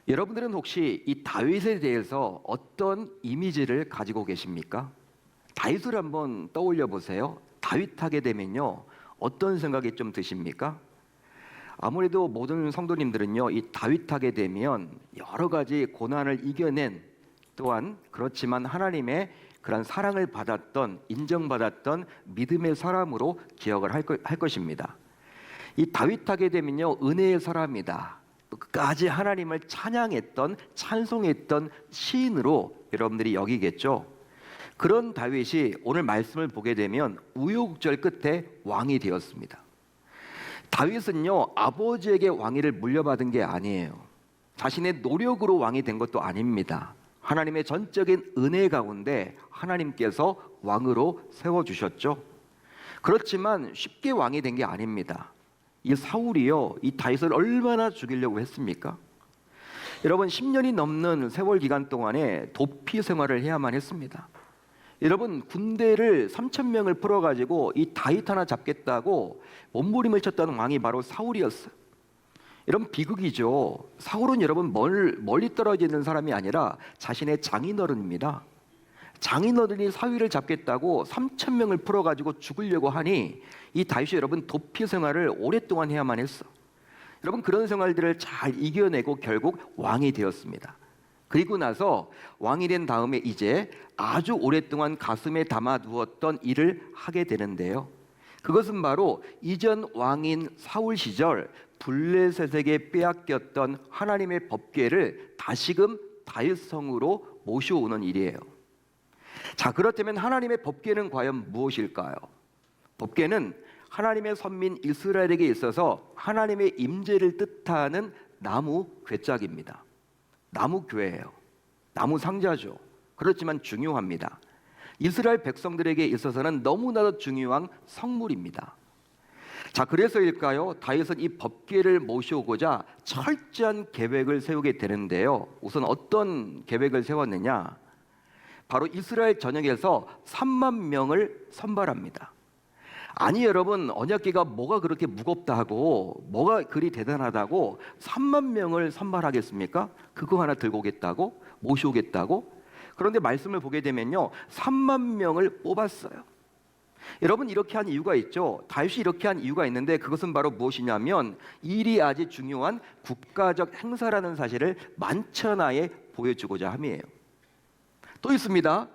여러분들은 혹시 이 다윗에 대해서 어떤 이미지를 가지고 계십니까? 다윗을 한번 떠올려 보세요. 다윗 하게 되면요, 어떤 생각이 좀 드십니까? 아무래도 모든 성도님들은요, 이 다윗 하게 되면 여러 가지 고난을 이겨낸, 또한 그렇지만 하나님의 그런 사랑을 받았던, 인정받았던 믿음의 사람으로 기억을 할 것입니다. 이 다윗 하게 되면요, 은혜의 사람이다, 또 끝까지 하나님을 찬양했던, 찬송했던 시인으로 여러분들이 여기겠죠. 그런 다윗이 오늘 말씀을 보게 되면 우여곡절 끝에 왕이 되었습니다. 다윗은요, 아버지에게 왕위를 물려받은 게 아니에요. 자신의 노력으로 왕이 된 것도 아닙니다. 하나님의 전적인 은혜 가운데 하나님께서 왕으로 세워주셨죠. 그렇지만 쉽게 왕이 된 게 아닙니다. 이 사울이요, 이 다윗을 얼마나 죽이려고 했습니까? 여러분, 10년이 넘는 세월 기간 동안에 도피 생활을 해야만 했습니다. 여러분, 군대를 3,000명을 풀어가지고 이 다윗 하나 잡겠다고 몸부림을 쳤다는 왕이 바로 사울이었어요. 여러분, 비극이죠. 사울은 여러분 멀리 떨어져 있는 사람이 아니라 자신의 장인어른입니다. 장인어른이 사위를 잡겠다고 3,000명을 풀어가지고 죽으려고 하니 이 다윗이 여러분 도피 생활을 오랫동안 해야만 했어. 여러분, 그런 생활들을 잘 이겨내고 결국 왕이 되었습니다. 그리고 나서 왕이 된 다음에 이제 아주 오랫동안 가슴에 담아두었던 일을 하게 되는데요, 그것은 바로 이전 왕인 사울 시절 블레셋에게 빼앗겼던 하나님의 법궤를 다시금 다윗 성으로 모셔오는 일이에요. 자, 그렇다면 하나님의 법궤는 과연 무엇일까요? 법궤는 하나님의 선민 이스라엘에게 있어서 하나님의 임재를 뜻하는 나무 궤짝입니다. 나무 궤예요. 나무 상자죠. 그렇지만 중요합니다. 이스라엘 백성들에게 있어서는 너무나도 중요한 성물입니다. 자, 그래서일까요? 다윗은 이 법궤를 모셔오고자 철저한 계획을 세우게 되는데요, 우선 어떤 계획을 세웠느냐? 바로 이스라엘 전역에서 3만 명을 선발합니다. 아니 여러분, 언약궤가 뭐가 그렇게 무겁다 하고 뭐가 그리 대단하다고 3만 명을 선발하겠습니까? 그거 하나 들고 오겠다고? 모셔오겠다고? 그런데 말씀을 보게 되면요, 3만 명을 뽑았어요. 여러분, 이렇게 한 이유가 있죠. 다윗이 이렇게 한 이유가 있는데, 그것은 바로 무엇이냐면 일이 아주 중요한 국가적 행사라는 사실을 만천하에 보여주고자 함이에요. 또 있습니다.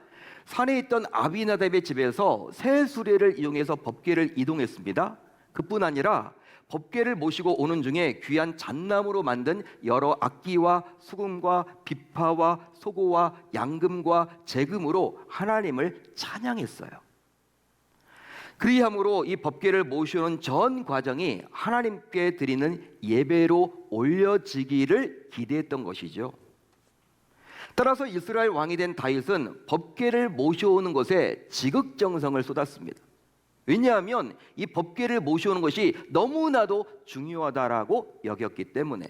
산에 있던 아비나답의 집에서 새 수레를 이용해서 법궤를 이동했습니다. 그뿐 아니라 법궤를 모시고 오는 중에 귀한 잣나무로 만든 여러 악기와 수금과 비파와 소고와 양금과 제금으로 하나님을 찬양했어요. 그리함으로 이 법궤를 모셔오는 전 과정이 하나님께 드리는 예배로 올려지기를 기대했던 것이죠. 따라서 이스라엘 왕이 된 다윗은 법궤를 모셔오는 것에 지극정성을 쏟았습니다. 왜냐하면 이 법궤를 모셔오는 것이 너무나도 중요하다라고 여겼기 때문에.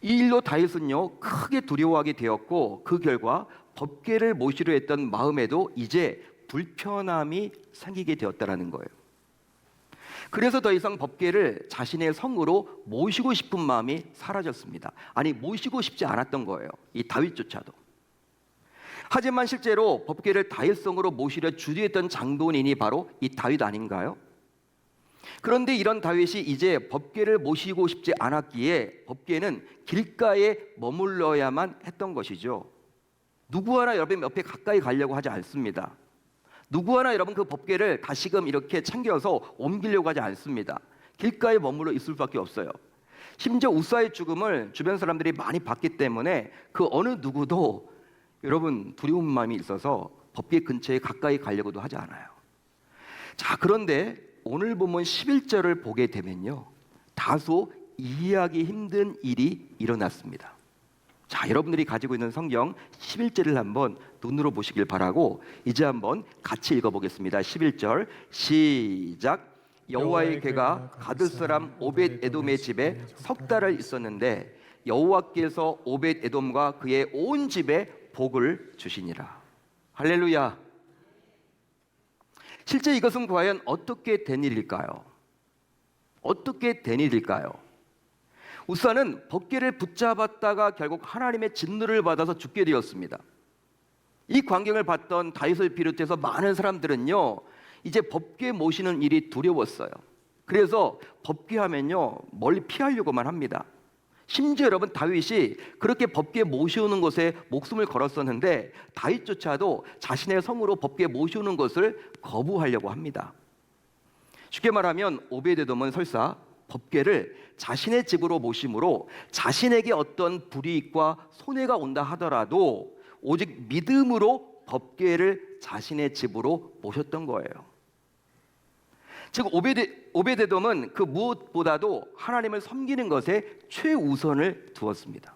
이 일로 다윗은요, 크게 두려워하게 되었고, 그 결과 법궤를 모시려 했던 마음에도 이제 불편함이 생기게 되었다라는 거예요. 그래서 더 이상 법궤를 자신의 성으로 모시고 싶은 마음이 사라졌습니다. 아니, 모시고 싶지 않았던 거예요, 이 다윗조차도. 하지만 실제로 법궤를 다윗 성으로 모시려 주도했던 장본인이 바로 이 다윗 아닌가요? 그런데 이런 다윗이 이제 법궤를 모시고 싶지 않았기에 법궤는 길가에 머물러야만 했던 것이죠. 누구 하나 여러분 옆에 가까이 가려고 하지 않습니다. 누구 하나 여러분 그 법궤를 다시금 이렇게 챙겨서 옮기려고 하지 않습니다. 길가에 머물러 있을 수밖에 없어요. 심지어 우사의 죽음을 주변 사람들이 많이 봤기 때문에 그 어느 누구도 여러분 두려운 마음이 있어서 법궤 근처에 가까이 가려고도 하지 않아요. 자, 그런데 오늘 본문 11절을 보게 되면요, 다소 이해하기 힘든 일이 일어났습니다. 자, 여러분들이 가지고 있는 성경 11절을 한번 눈으로 보시길 바라고 이제 한번 같이 읽어보겠습니다. 11절 시작. 여호와의 궤가 가드 사람 오벳 에돔의 집에 석 달을 있었는데 여호와께서 오벳 에돔과 그의 온 집에 복을 주시니라. 할렐루야. 실제 이것은 과연 어떻게 된 일일까요? 어떻게 된 일일까요? 우사는 법궤를 붙잡았다가 결국 하나님의 진노를 받아서 죽게 되었습니다. 이 광경을 봤던 다윗을 비롯해서 많은 사람들은요, 이제 법궤 모시는 일이 두려웠어요. 그래서 법궤하면요, 멀리 피하려고만 합니다. 심지어 여러분, 다윗이 그렇게 법궤 모시오는 것에 목숨을 걸었었는데 다윗조차도 자신의 성으로 법궤 모시오는 것을 거부하려고 합니다. 쉽게 말하면 오베데돔은 설사 법궤를 자신의 집으로 모심으로 자신에게 어떤 불이익과 손해가 온다 하더라도 오직 믿음으로 법궤를 자신의 집으로 모셨던 거예요. 즉 오베데돔은 그 무엇보다도 하나님을 섬기는 것에 최우선을 두었습니다.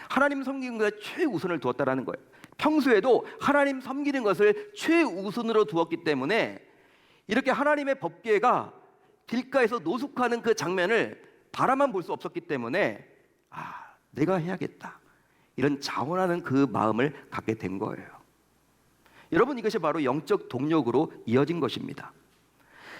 하나님 섬기는 것에 최우선을 두었다라는 거예요. 평소에도 하나님 섬기는 것을 최우선으로 두었기 때문에 이렇게 하나님의 법궤가 길가에서 노숙하는 그 장면을 바라만 볼 수 없었기 때문에 내가 해야겠다, 이런 자원하는 그 마음을 갖게 된 거예요. 여러분, 이것이 바로 영적 동력으로 이어진 것입니다.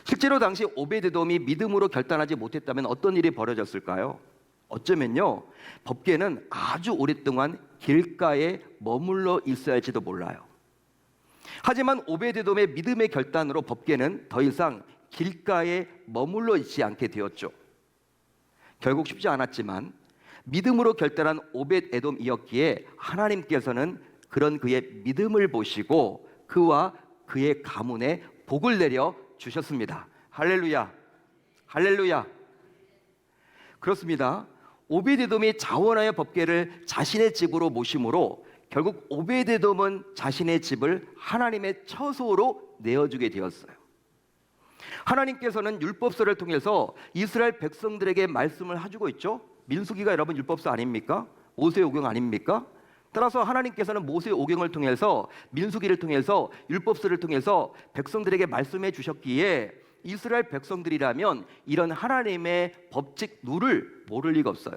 실제로 당시 오베데돔이 믿음으로 결단하지 못했다면 어떤 일이 벌어졌을까요? 어쩌면요, 법궤는 아주 오랫동안 길가에 머물러 있어야 할지도 몰라요. 하지만 오베데돔의 믿음의 결단으로 법궤는 더 이상 길가에 머물러 있지 않게 되었죠. 결국 쉽지 않았지만 믿음으로 결단한 오벳에돔이었기에 하나님께서는 그런 그의 믿음을 보시고 그와 그의 가문에 복을 내려 주셨습니다. 할렐루야, 할렐루야. 그렇습니다. 오벳에돔이 자원하여 법궤를 자신의 집으로 모심으로 결국 오벳에돔은 자신의 집을 하나님의 처소로 내어주게 되었어요. 하나님께서는 율법서를 통해서 이스라엘 백성들에게 말씀을 해주고 있죠. 민수기가 여러분 율법서 아닙니까? 모세의 오경 아닙니까? 따라서 하나님께서는 모세의 오경을 통해서, 민수기를 통해서, 율법서를 통해서 백성들에게 말씀해 주셨기에 이스라엘 백성들이라면 이런 하나님의 법칙 룰을 모를 리가 없어요.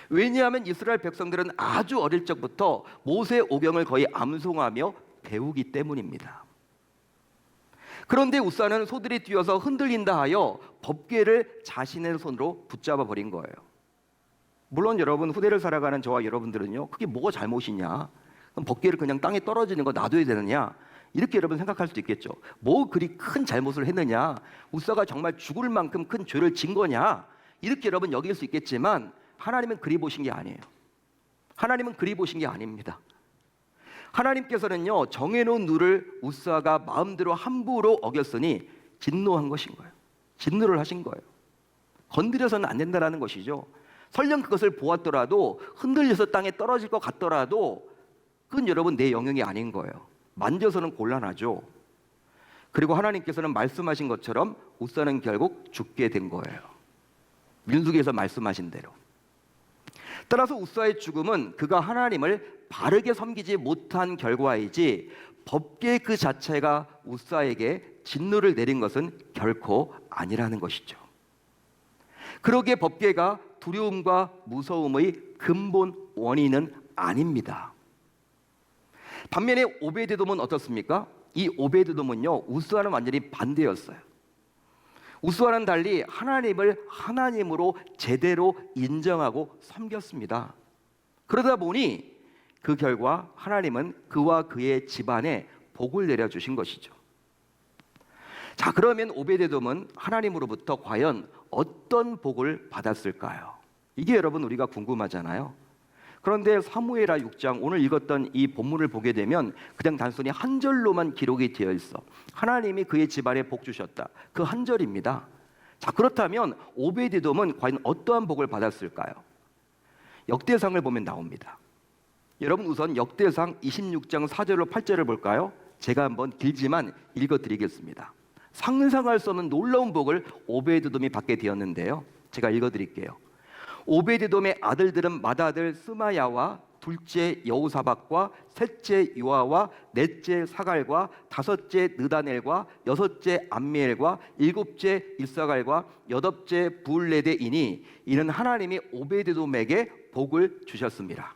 왜냐하면 이스라엘 백성들은 아주 어릴 적부터 모세의 오경을 거의 암송하며 배우기 때문입니다. 그런데 우사는 소들이 뛰어서 흔들린다 하여 법궤를 자신의 손으로 붙잡아 버린 거예요. 물론 여러분, 후대를 살아가는 저와 여러분들은요, 그게 뭐가 잘못이냐, 그럼 법궤를 그냥 땅에 떨어지는 거 놔둬야 되느냐, 이렇게 여러분 생각할 수도 있겠죠. 뭐 그리 큰 잘못을 했느냐, 우사가 정말 죽을 만큼 큰 죄를 진 거냐, 이렇게 여러분 여길 수 있겠지만 하나님은 그리 보신 게 아니에요. 하나님은 그리 보신 게 아닙니다. 하나님께서는요, 정해놓은 룰을 우사가 마음대로 함부로 어겼으니 진노한 것인 거예요. 진노를 하신 거예요. 건드려서는 안 된다는 것이죠. 설령 그것을 보았더라도, 흔들려서 땅에 떨어질 것 같더라도 그건 여러분 내 영역이 아닌 거예요. 만져서는 곤란하죠. 그리고 하나님께서는 말씀하신 것처럼 우사는 결국 죽게 된 거예요. 민수기에서 말씀하신 대로. 따라서 우사의 죽음은 그가 하나님을 바르게 섬기지 못한 결과이지 법궤 그 자체가 우사에게 진노를 내린 것은 결코 아니라는 것이죠. 그러기에 법궤가 두려움과 무서움의 근본 원인은 아닙니다. 반면에 오베데돔은 어떻습니까? 이 오베데돔은요, 우스와는 완전히 반대였어요. 우스와는 달리 하나님을 하나님으로 제대로 인정하고 섬겼습니다. 그러다 보니 그 결과 하나님은 그와 그의 집안에 복을 내려주신 것이죠. 자, 그러면 오베데돔은 하나님으로부터 과연 어떤 복을 받았을까요? 이게 여러분 우리가 궁금하잖아요. 그런데 사무엘하 6장, 오늘 읽었던 이 본문을 보게 되면 그냥 단순히 한 절로만 기록이 되어 있어. 하나님이 그의 집안에 복 주셨다, 그 한 절입니다. 자, 그렇다면 오베데돔은 과연 어떠한 복을 받았을까요? 역대상을 보면 나옵니다. 여러분, 우선 역대상 26장 4절로 8절을 볼까요? 제가 한번 길지만 읽어드리겠습니다. 상상할 수 없는 놀라운 복을 오베데돔이 받게 되었는데요, 제가 읽어드릴게요. 오베데돔의 아들들은 맏아들 스마야와 둘째 여호사밧과 셋째 요아와 넷째 사갈과 다섯째 느다넬과 여섯째 암미엘과 일곱째 일사갈과 여덟째 부울레데이니 이는 하나님이 오베데돔에게 복을 주셨습니다.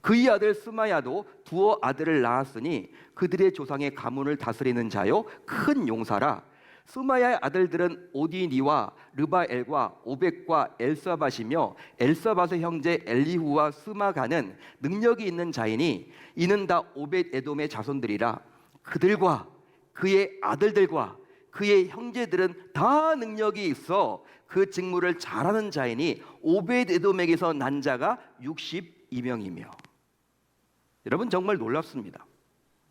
그의 아들 스마야도 두어 아들을 낳았으니 그들의 조상의 가문을 다스리는 자요 큰 용사라. 스마야의 아들들은 오디니와 르바엘과 오벳과 엘사밧이며 엘사밧의 형제 엘리후와 스마가는 능력이 있는 자이니 이는 다 오벳 에돔의 자손들이라. 그들과 그의 아들들과 그의 형제들은 다 능력이 있어 그 직무를 잘하는 자이니 오벳 에돔에게서 난 자가 62명이며. 여러분 정말 놀랍습니다.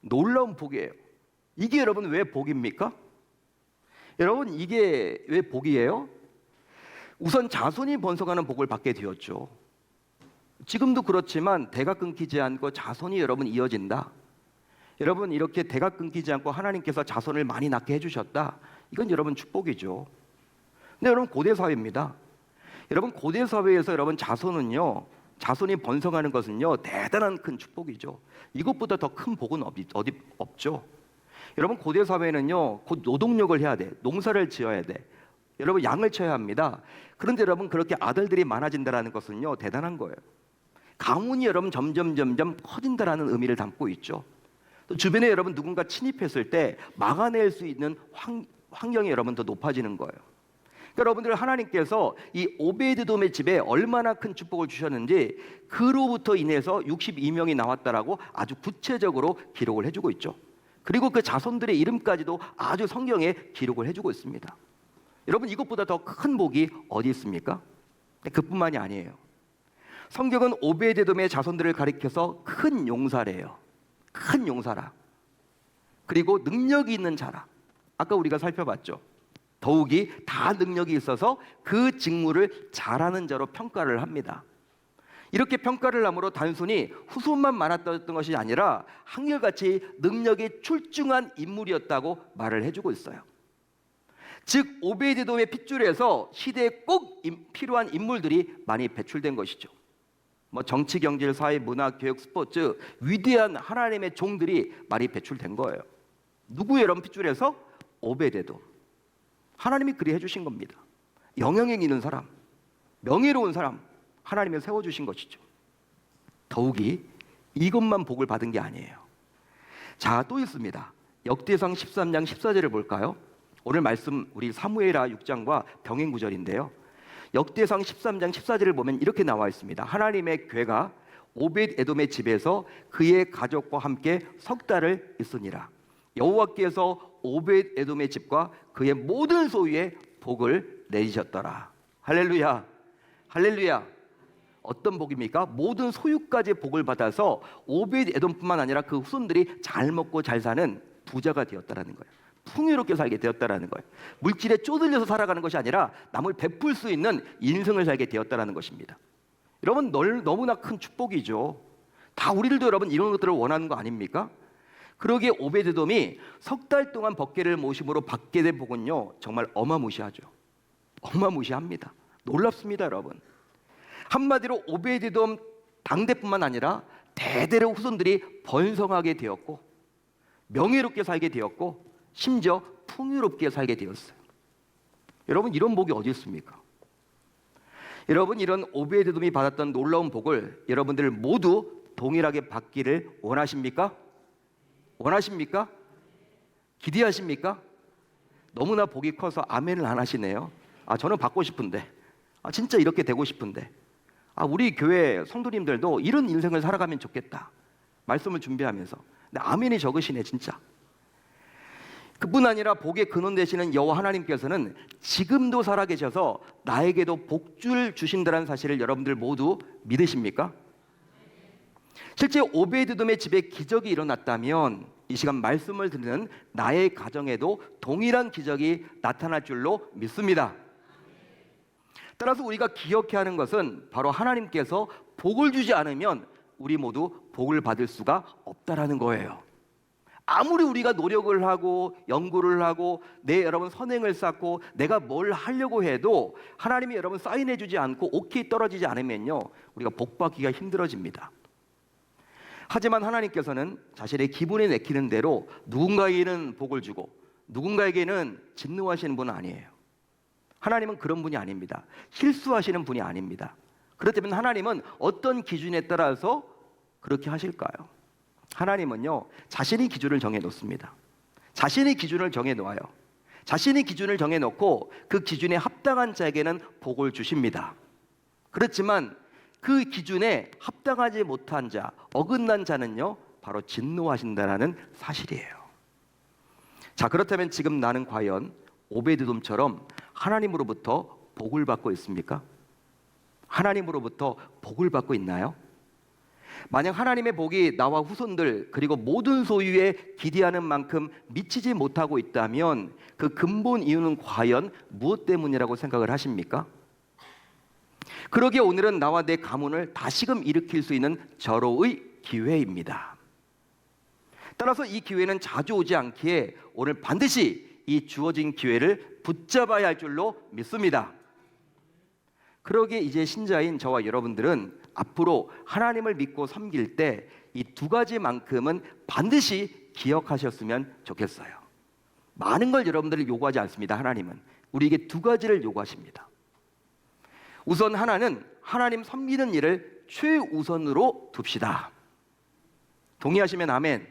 놀라운 복이에요. 이게 여러분 왜 복입니까? 여러분 이게 왜 복이에요? 우선 자손이 번성하는 복을 받게 되었죠. 지금도 그렇지만 대가 끊기지 않고 자손이 여러분 이어진다. 여러분 이렇게 대가 끊기지 않고 하나님께서 자손을 많이 낳게 해주셨다. 이건 여러분 축복이죠. 근데 여러분 고대 사회입니다. 여러분 고대 사회에서 여러분 자손이 번성하는 것은요 대단한 큰 축복이죠. 이것보다 더 큰 복은 어디 없죠. 여러분 고대 사회는요 곧 노동력을 해야 돼. 농사를 지어야 돼. 여러분 양을 쳐야 합니다. 그런데 여러분 그렇게 아들들이 많아진다는 것은요 대단한 거예요. 가문이 여러분 점점 커진다라는 의미를 담고 있죠. 또 주변에 여러분 누군가 침입했을 때 막아낼 수 있는 환경이 여러분 더 높아지는 거예요. 그러니까 여러분들 하나님께서 이 오베드돔의 집에 얼마나 큰 축복을 주셨는지 그로부터 인해서 62명이 나왔다라고 아주 구체적으로 기록을 해주고 있죠. 그리고 그 자손들의 이름까지도 아주 성경에 기록을 해주고 있습니다. 여러분 이것보다 더 큰 복이 어디 있습니까? 그뿐만이 아니에요. 성경은 오베드돔의 자손들을 가리켜서 큰 용사래요. 큰 용사라. 그리고 능력이 있는 자라. 아까 우리가 살펴봤죠. 더욱이 다 능력이 있어서 그 직무를 잘하는 자로 평가를 합니다. 이렇게 평가를 함으로 단순히 후손만 많았던 것이 아니라 한결같이 능력이 출중한 인물이었다고 말을 해주고 있어요. 즉 오베드돔의 핏줄에서 시대에 꼭 필요한 인물들이 많이 배출된 것이죠. 정치, 경제, 사회, 문화, 교육, 스포츠 위대한 하나님의 종들이 많이 배출된 거예요. 누구의 여러분 핏줄에서? 오베드돔. 하나님이 그리 해주신 겁니다. 영향력 있는 사람, 명예로운 사람 하나님이 세워주신 것이죠. 더욱이 이것만 복을 받은 게 아니에요. 자, 또 있습니다. 역대상 13장 14절을 볼까요? 오늘 말씀 우리 사무엘하 6장과 병행 구절인데요. 역대상 13장 14절을 보면 이렇게 나와 있습니다. 하나님의 궤가 오벳 에돔의 집에서 그의 가족과 함께 석 달을 있으니라. 여호와께서 오벳 에돔의 집과 그의 모든 소유에 복을 내리셨더라. 할렐루야. 할렐루야. 어떤 복입니까? 모든 소유까지 복을 받아서 오벳 에돔뿐만 아니라 그 후손들이 잘 먹고 잘 사는 부자가 되었다라는 거예요. 풍요롭게 살게 되었다라는 거예요. 물질에 쪼들려서 살아가는 것이 아니라 남을 베풀 수 있는 인생을 살게 되었다라는 것입니다. 여러분 너무나 큰 축복이죠. 다 우리들도 여러분 이런 것들을 원하는 거 아닙니까? 그러기에 오베드돔이 석 달 동안 법궤를 모심으로 받게 된 복은요 정말 어마무시하죠. 어마무시합니다. 놀랍습니다, 여러분. 한마디로 오베드돔 당대뿐만 아니라 대대로 후손들이 번성하게 되었고 명예롭게 살게 되었고 심지어 풍요롭게 살게 되었어요. 여러분 이런 복이 어디 있습니까? 여러분 이런 오베드돔이 받았던 놀라운 복을 여러분들 모두 동일하게 받기를 원하십니까? 원하십니까? 기대하십니까? 너무나 복이 커서 아멘을 안 하시네요. 저는 받고 싶은데, 진짜 이렇게 되고 싶은데, 우리 교회 성도님들도 이런 인생을 살아가면 좋겠다 말씀을 준비하면서. 근데 아멘이 적으시네 진짜. 그뿐 아니라 복의 근원 되시는 여호와 하나님께서는 지금도 살아계셔서 나에게도 복줄 주신다는 사실을 여러분들 모두 믿으십니까? 실제 오베드돔의 집에 기적이 일어났다면 이 시간 말씀을 듣는 나의 가정에도 동일한 기적이 나타날 줄로 믿습니다. 따라서 우리가 기억해야 하는 것은 바로 하나님께서 복을 주지 않으면 우리 모두 복을 받을 수가 없다라는 거예요. 아무리 우리가 노력을 하고 연구를 하고 여러분 선행을 쌓고 내가 뭘 하려고 해도 하나님이 여러분 사인해 주지 않고 오케이 떨어지지 않으면요 우리가 복 받기가 힘들어집니다. 하지만 하나님께서는 자신의 기분에 내키는 대로 누군가에게는 복을 주고 누군가에게는 진노하시는 분은 아니에요. 하나님은 그런 분이 아닙니다. 실수하시는 분이 아닙니다. 그렇다면 하나님은 어떤 기준에 따라서 그렇게 하실까요? 하나님은요 자신의 기준을 정해 놓습니다. 자신의 기준을 정해 놓아요. 자신이 기준을 정해놓고 그 기준에 합당한 자에게는 복을 주십니다. 그렇지만 그 기준에 합당하지 못한 자, 어긋난 자는요, 바로 진노하신다는 사실이에요. 자, 그렇다면 지금 나는 과연 오베드돔처럼 하나님으로부터 복을 받고 있습니까? 하나님으로부터 복을 받고 있나요? 만약 하나님의 복이 나와 후손들 그리고 모든 소유에 기대하는 만큼 미치지 못하고 있다면 그 근본 이유는 과연 무엇 때문이라고 생각을 하십니까? 그러기에 오늘은 나와 내 가문을 다시금 일으킬 수 있는 절호의 기회입니다. 따라서 이 기회는 자주 오지 않기에 오늘 반드시 이 주어진 기회를 붙잡아야 할 줄로 믿습니다. 그러기에 이제 신자인 저와 여러분들은 앞으로 하나님을 믿고 섬길 때 이 두 가지만큼은 반드시 기억하셨으면 좋겠어요. 많은 걸 여러분들을 요구하지 않습니다. 하나님은 우리에게 두 가지를 요구하십니다. 우선 하나는 하나님 섬기는 일을 최우선으로 둡시다. 동의하시면 아멘.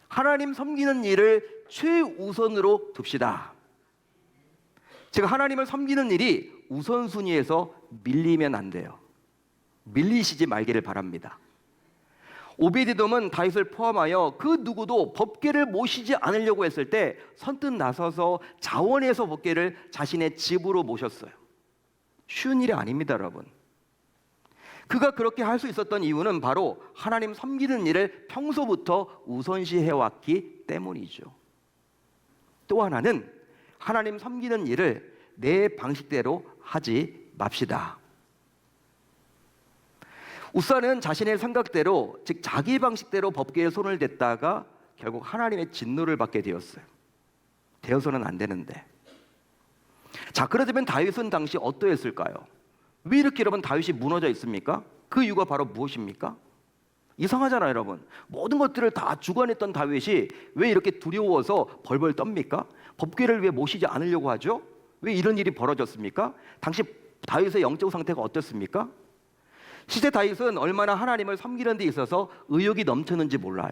하나님 섬기는 일을 최우선으로 둡시다. 제가 하나님을 섬기는 일이 우선순위에서 밀리면 안 돼요. 밀리시지 말기를 바랍니다. 오베드돔은 다윗을 포함하여 그 누구도 법궤를 모시지 않으려고 했을 때 선뜻 나서서 자원해서 법궤를 자신의 집으로 모셨어요. 쉬운 일이 아닙니다, 여러분. 그가 그렇게 할 수 있었던 이유는 바로 하나님 섬기는 일을 평소부터 우선시해왔기 때문이죠. 또 하나는 하나님 섬기는 일을 내 방식대로 하지 맙시다. 우사는 자신의 생각대로, 즉 자기 방식대로 법궤에 손을 댔다가 결국 하나님의 진노를 받게 되었어요. 되어서는 안 되는데. 자, 그러자면 다윗은 당시 어떠했을까요? 왜 이렇게 여러분 다윗이 무너져 있습니까? 그 이유가 바로 무엇입니까? 이상하잖아요, 여러분. 모든 것들을 다 주관했던 다윗이 왜 이렇게 두려워서 벌벌 떱니까? 법궤를 왜 모시지 않으려고 하죠? 왜 이런 일이 벌어졌습니까? 당시 다윗의 영적 상태가 어떻습니까? 시대 다윗은 얼마나 하나님을 섬기는 데 있어서 의욕이 넘쳤는지 몰라요.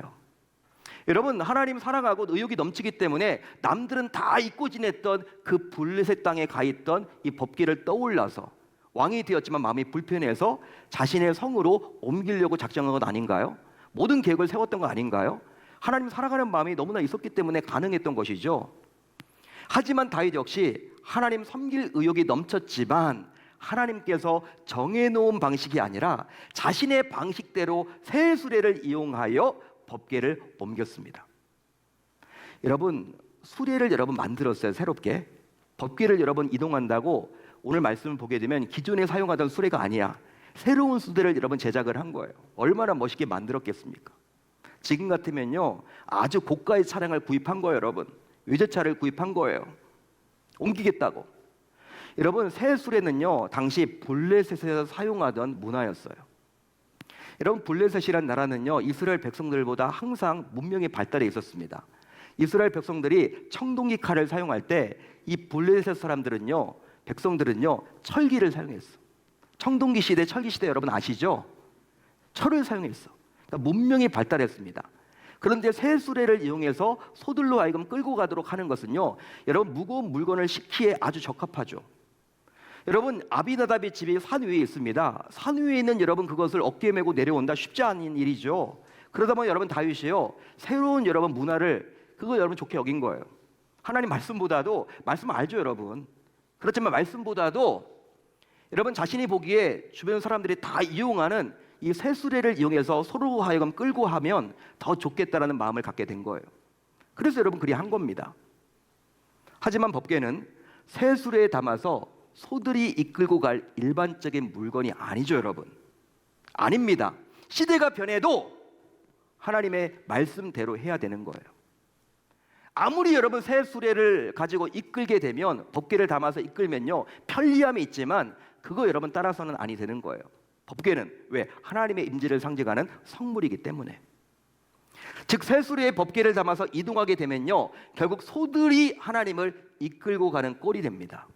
여러분, 하나님 사랑하고 의욕이 넘치기 때문에 남들은 다 잊고 지냈던 그 블레셋 땅에 가 있던 이 법궤를 떠올라서 왕이 되었지만 마음이 불편해서 자신의 성으로 옮기려고 작정한 것 아닌가요? 모든 계획을 세웠던 거 아닌가요? 하나님 사랑하는 마음이 너무나 있었기 때문에 가능했던 것이죠. 하지만 다윗 역시 하나님 섬길 의욕이 넘쳤지만 하나님께서 정해놓은 방식이 아니라 자신의 방식대로 새 수레를 이용하여 법궤를 옮겼습니다. 여러분, 수레를 여러분 만들었어요. 새롭게 법궤를 여러분 이동한다고 오늘 말씀을 보게 되면 기존에 사용하던 수레가 아니야. 새로운 수레를 여러분 제작을 한 거예요. 얼마나 멋있게 만들었겠습니까? 지금 같으면요 아주 고가의 차량을 구입한 거예요. 여러분, 외제차를 구입한 거예요. 옮기겠다고. 여러분, 새 수레는요 당시 블레셋에서 사용하던 문화였어요. 여러분, 블레셋이란 나라는요 이스라엘 백성들보다 항상 문명이 발달해 있었습니다. 이스라엘 백성들이 청동기 칼을 사용할 때 이 블레셋 사람들은요, 백성들은요 철기를 사용했어. 청동기 시대, 철기 시대 여러분 아시죠? 철을 사용했어. 그러니까 문명이 발달했습니다. 그런데 새 수레를 이용해서 소들로 하여금 끌고 가도록 하는 것은요, 여러분 무거운 물건을 싣기에 아주 적합하죠. 여러분, 아비나답의 집이 산 위에 있습니다. 산 위에 있는 여러분 그것을 어깨에 메고 내려온다 쉽지 않은 일이죠. 그러다 보면 여러분 다윗이요 새로운 여러분 문화를 그거 여러분 좋게 여긴 거예요. 하나님 말씀보다도, 말씀 알죠 여러분. 그렇지만 말씀보다도 여러분 자신이 보기에 주변 사람들이 다 이용하는 이 새 수레를 이용해서 서로 하여금 끌고 하면 더 좋겠다라는 마음을 갖게 된 거예요. 그래서 여러분 그리 한 겁니다. 하지만 법궤는 새 수레에 담아서 소들이 이끌고 갈 일반적인 물건이 아니죠, 여러분. 아닙니다. 시대가 변해도 하나님의 말씀대로 해야 되는 거예요. 아무리 여러분 새 수레를 가지고 이끌게 되면, 법궤를 담아서 이끌면요 편리함이 있지만 그거 여러분 따라서는 아니 되는 거예요. 법궤는 왜? 하나님의 임재를 상징하는 성물이기 때문에. 즉 새 수레에 법궤를 담아서 이동하게 되면요 결국 소들이 하나님을 이끌고 가는 꼴이 됩니다.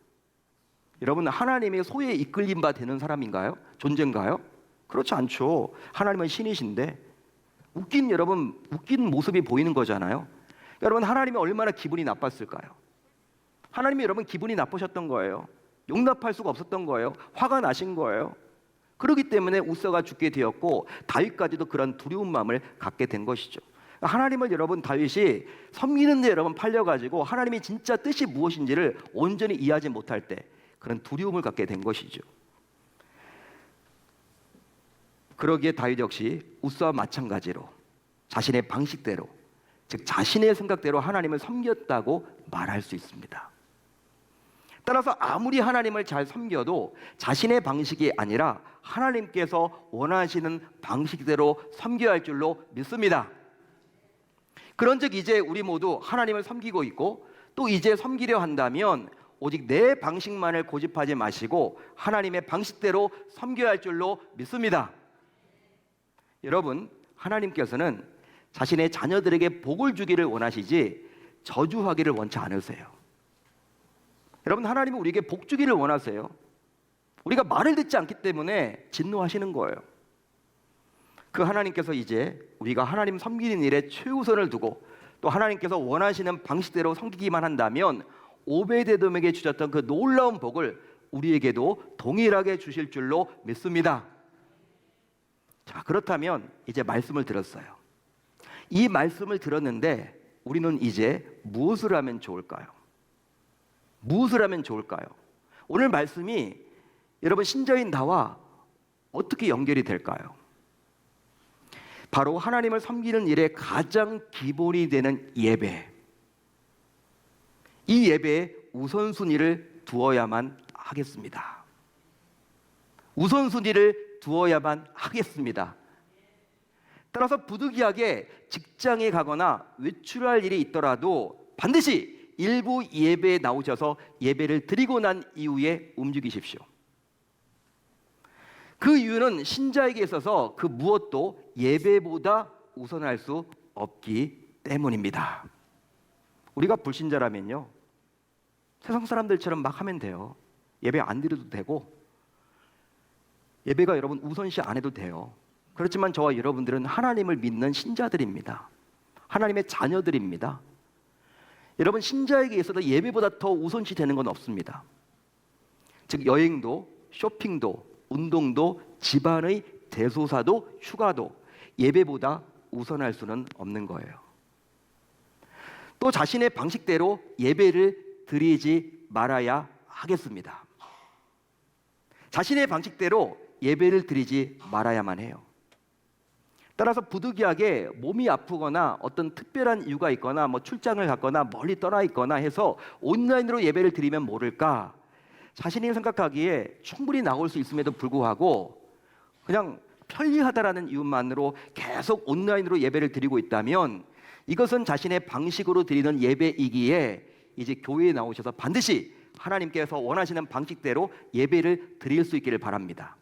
여러분, 하나님의 소에 이끌림 바 되는 사람인가요? 존재인가요? 그렇지 않죠. 하나님은 신이신데 여러분 웃긴 모습이 보이는 거잖아요. 여러분, 하나님이 얼마나 기분이 나빴을까요? 하나님이 여러분 기분이 나쁘셨던 거예요. 용납할 수가 없었던 거예요. 화가 나신 거예요. 그렇기 때문에 우사가 죽게 되었고 다윗까지도 그런 두려운 마음을 갖게 된 것이죠. 하나님을 여러분 다윗이 섬기는 데 여러분 팔려가지고 하나님이 진짜 뜻이 무엇인지를 온전히 이해하지 못할 때 그런 두려움을 갖게 된 것이죠. 그러기에 다윗 역시 우사와 마찬가지로 자신의 방식대로, 즉 자신의 생각대로 하나님을 섬겼다고 말할 수 있습니다. 따라서 아무리 하나님을 잘 섬겨도 자신의 방식이 아니라 하나님께서 원하시는 방식대로 섬겨야 할 줄로 믿습니다. 그런즉 이제 우리 모두 하나님을 섬기고 있고 또 이제 섬기려 한다면 오직 내 방식만을 고집하지 마시고 하나님의 방식대로 섬겨야 할 줄로 믿습니다. 여러분, 하나님께서는 자신의 자녀들에게 복을 주기를 원하시지 저주하기를 원치 않으세요. 여러분, 하나님은 우리에게 복 주기를 원하세요. 우리가 말을 듣지 않기 때문에 진노하시는 거예요. 그 하나님께서 이제 우리가 하나님 섬기는 일에 최우선을 두고 또 하나님께서 원하시는 방식대로 섬기기만 한다면 오베데돔에게 주셨던 그 놀라운 복을 우리에게도 동일하게 주실 줄로 믿습니다. 자, 그렇다면 이제 말씀을 들었어요. 이 말씀을 들었는데 우리는 이제 무엇을 하면 좋을까요? 무엇을 하면 좋을까요? 오늘 말씀이 여러분 신자인 나와 어떻게 연결이 될까요? 바로 하나님을 섬기는 일에 가장 기본이 되는 예배. 이 예배에 우선순위를 두어야만 하겠습니다. 우선순위를 두어야만 하겠습니다. 따라서 부득이하게 직장에 가거나 외출할 일이 있더라도 반드시 일부 예배에 나오셔서 예배를 드리고 난 이후에 움직이십시오. 그 이유는 신자에게 있어서 그 무엇도 예배보다 우선할 수 없기 때문입니다. 우리가 불신자라면요, 세상 사람들처럼 막 하면 돼요. 예배 안 드려도 되고 예배가 여러분 우선시 안 해도 돼요. 그렇지만 저와 여러분들은 하나님을 믿는 신자들입니다. 하나님의 자녀들입니다. 여러분, 신자에게 있어서 예배보다 더 우선시 되는 건 없습니다. 즉 여행도, 쇼핑도, 운동도, 집안의 대소사도, 휴가도 예배보다 우선할 수는 없는 거예요. 또 자신의 방식대로 예배를 드리지 말아야 하겠습니다. 자신의 방식대로 예배를 드리지 말아야만 해요. 따라서 부득이하게 몸이 아프거나 어떤 특별한 이유가 있거나 출장을 갔거나 멀리 떠나 있거나 해서 온라인으로 예배를 드리면 모를까, 자신이 생각하기에 충분히 나올 수 있음에도 불구하고 그냥 편리하다라는 이유만으로 계속 온라인으로 예배를 드리고 있다면 이것은 자신의 방식으로 드리는 예배이기에 이제 교회에 나오셔서 반드시 하나님께서 원하시는 방식대로 예배를 드릴 수 있기를 바랍니다.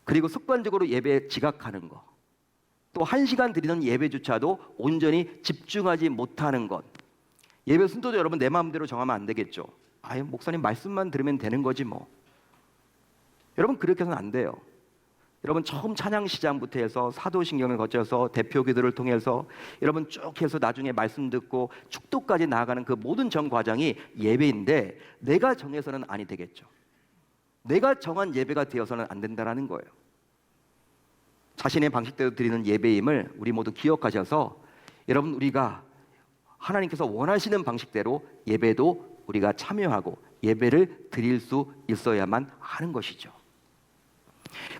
그리고 습관적으로 예배에 지각하는 것, 또 1시간 드리는 예배조차도 온전히 집중하지 못하는 것, 예배 순서도 여러분 내 마음대로 정하면 안 되겠죠. 아예 목사님 말씀만 들으면 되는 거지 뭐. 여러분, 그렇게 해서는 안 돼요. 여러분, 처음 찬양 시장부터 해서 사도신경을 거쳐서 대표 기도를 통해서 여러분 쭉 해서 나중에 말씀 듣고 축도까지 나아가는 그 모든 전 과정이 예배인데 내가 정해서는 아니 되겠죠. 내가 정한 예배가 되어서는 안 된다는 거예요. 자신의 방식대로 드리는 예배임을 우리 모두 기억하셔서 여러분, 우리가 하나님께서 원하시는 방식대로 예배도 우리가 참여하고 예배를 드릴 수 있어야만 하는 것이죠.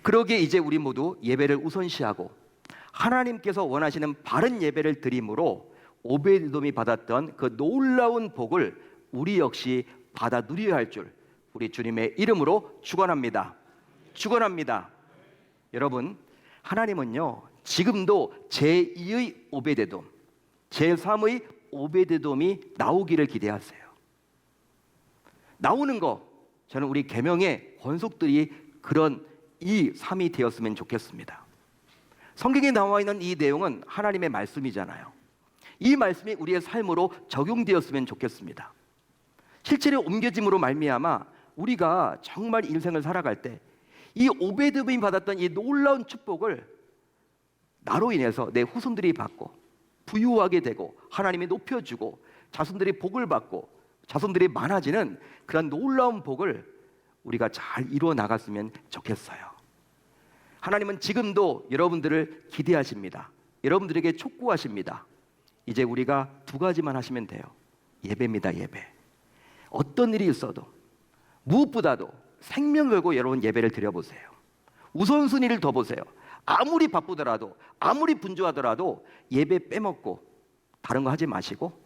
그러기에 이제 우리 모두 예배를 우선시하고 하나님께서 원하시는 바른 예배를 드림으로 오베데돔이 받았던 그 놀라운 복을 우리 역시 받아 누려야 할 줄 우리 주님의 이름으로 축원합니다. 축원합니다. 여러분, 하나님은요 지금도 제2의 오베데돔, 제3의 오베데돔이 나오기를 기대하세요. 나오는 거, 저는 우리 계명의 권속들이 그런 이 삶이 되었으면 좋겠습니다. 성경에 나와 있는 이 내용은 하나님의 말씀이잖아요. 이 말씀이 우리의 삶으로 적용되었으면 좋겠습니다. 실체의 옮겨짐으로 말미암아 우리가 정말 인생을 살아갈 때 이 오베데돔이 받았던 이 놀라운 축복을 나로 인해서 내 후손들이 받고 부유하게 되고 하나님이 높여주고 자손들이 복을 받고 자손들이 많아지는 그런 놀라운 복을 우리가 잘 이루어 나갔으면 좋겠어요. 하나님은 지금도 여러분들을 기대하십니다. 여러분들에게 촉구하십니다. 이제 우리가 두 가지만 하시면 돼요. 예배입니다. 예배. 어떤 일이 있어도 무엇보다도 생명 걸고 여러분 예배를 드려보세요. 우선순위를 더 보세요. 아무리 바쁘더라도 아무리 분주하더라도 예배 빼먹고 다른 거 하지 마시고,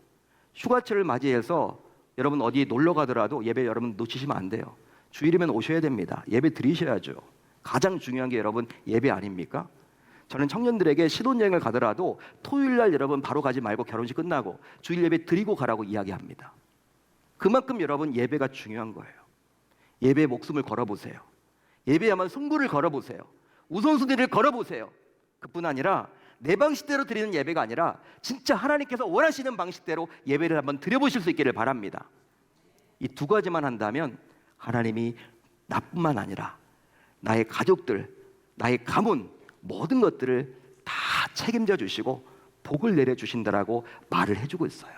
휴가철을 맞이해서 여러분 어디 놀러 가더라도 예배 여러분 놓치시면 안 돼요. 주일이면 오셔야 됩니다. 예배 드리셔야죠. 가장 중요한 게 여러분 예배 아닙니까? 저는 청년들에게 신혼여행을 가더라도 토요일 날 여러분 바로 가지 말고 결혼식 끝나고 주일 예배 드리고 가라고 이야기합니다. 그만큼 여러분 예배가 중요한 거예요. 예배에 목숨을 걸어보세요. 예배야만 승부를 걸어보세요. 우선순위를 걸어보세요. 그뿐 아니라 내 방식대로 드리는 예배가 아니라 진짜 하나님께서 원하시는 방식대로 예배를 한번 드려보실 수 있기를 바랍니다. 이 두 가지만 한다면 하나님이 나뿐만 아니라 나의 가족들, 나의 가문 모든 것들을 다 책임져 주시고 복을 내려주신다라고 말을 해주고 있어요.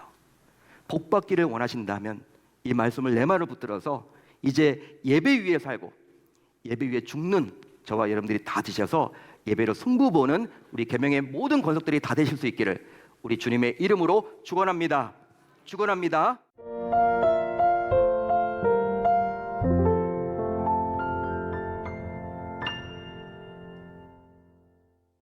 복 받기를 원하신다면 이 말씀을 내 말을 붙들어서 이제 예배 위에 살고 예배 위에 죽는 저와 여러분들이 다 되셔서 예배로 승부 보는 우리 계명의 모든 권속들이 다 되실 수 있기를 우리 주님의 이름으로 축원합니다. 축원합니다.